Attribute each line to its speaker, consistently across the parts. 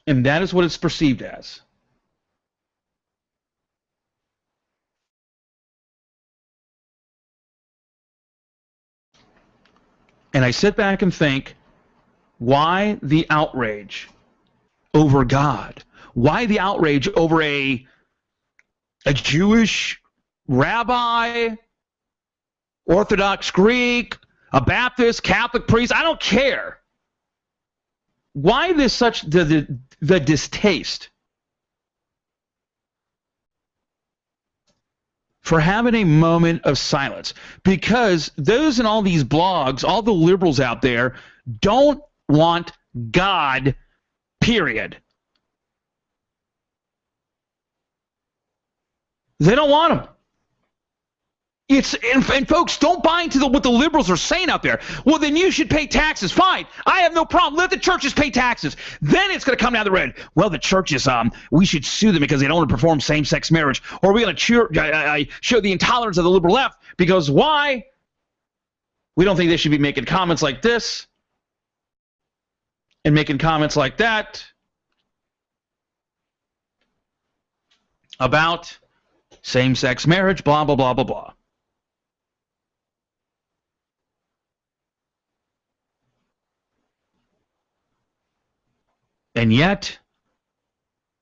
Speaker 1: And that is what it's perceived as. And I sit back and think, why the outrage over God? Why the outrage over a Jewish rabbi, Orthodox Greek, a Baptist, Catholic priest? I don't care. Why this such the distaste for having a moment of silence? Because those in all these blogs, all the liberals out there, don't want God, period. They don't want him. And folks, don't buy into what the liberals are saying out there. Well, then you should pay taxes. Fine. I have no problem. Let the churches pay taxes. Then it's going to come down the road. Well, the churches, we should sue them because they don't want to perform same-sex marriage. Or we're going to show the intolerance of the liberal left because why? We don't think they should be making comments like this and making comments like that about same-sex marriage, blah, blah, blah, blah, blah. And yet,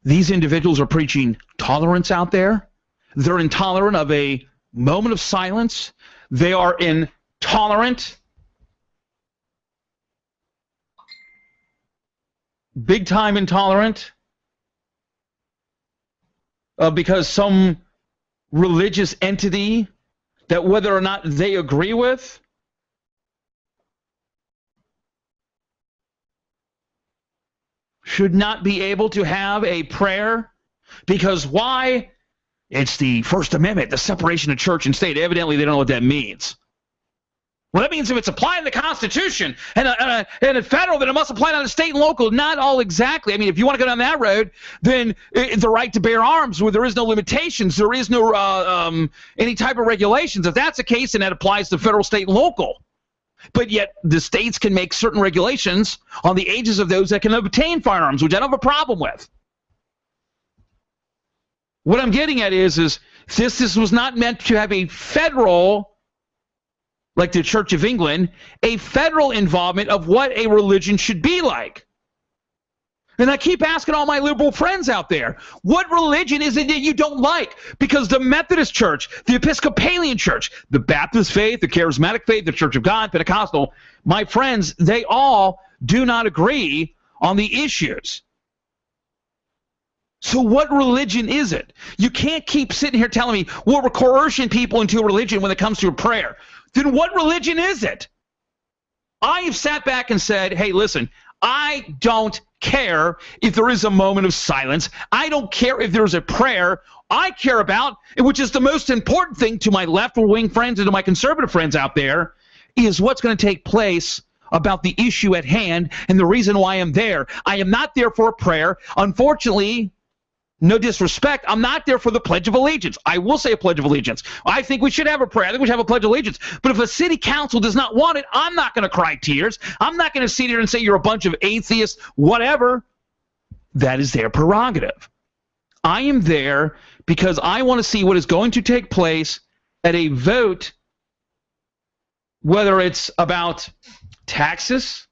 Speaker 1: these individuals are preaching tolerance out there. They're intolerant of a moment of silence. They are intolerant, big-time intolerant, because some religious entity that whether or not they agree with should not be able to have a prayer. Because why? It's the First Amendment, the separation of church and state. Evidently, they don't know what that means. Well, that means if it's applied in the Constitution and a federal, then it must apply on the state and local. Not all exactly. I mean, if you want to go down that road, then the right to bear arms, where there is no limitations, there is no any type of regulations. If that's the case, then that applies to federal, state, and local. But yet the states can make certain regulations on the ages of those that can obtain firearms, which I don't have a problem with. What I'm getting at is this was not meant to have a federal, like the Church of England, a federal involvement of what a religion should be like. And I keep asking all my liberal friends out there, what religion is it that you don't like? Because the Methodist Church, the Episcopalian Church, the Baptist faith, the Charismatic faith, the Church of God, Pentecostal, my friends, they all do not agree on the issues. So what religion is it? You can't keep sitting here telling me, well, we're coercing people into a religion when it comes to a prayer. Then what religion is it? I have sat back and said, hey, listen, I don't care if there is a moment of silence. I don't care if there's a prayer. I care about, which is the most important thing to my left-wing friends and to my conservative friends out there, is what's going to take place about the issue at hand and the reason why I'm there. I am not there for a prayer. Unfortunately, no disrespect, I'm not there for the Pledge of Allegiance. I will say a Pledge of Allegiance. I think we should have a prayer. I think we should have a Pledge of Allegiance. But if a city council does not want it, I'm not going to cry tears. I'm not going to sit here and say you're a bunch of atheists, whatever. That is their prerogative. I am there because I want to see what is going to take place at a vote, whether it's about taxes,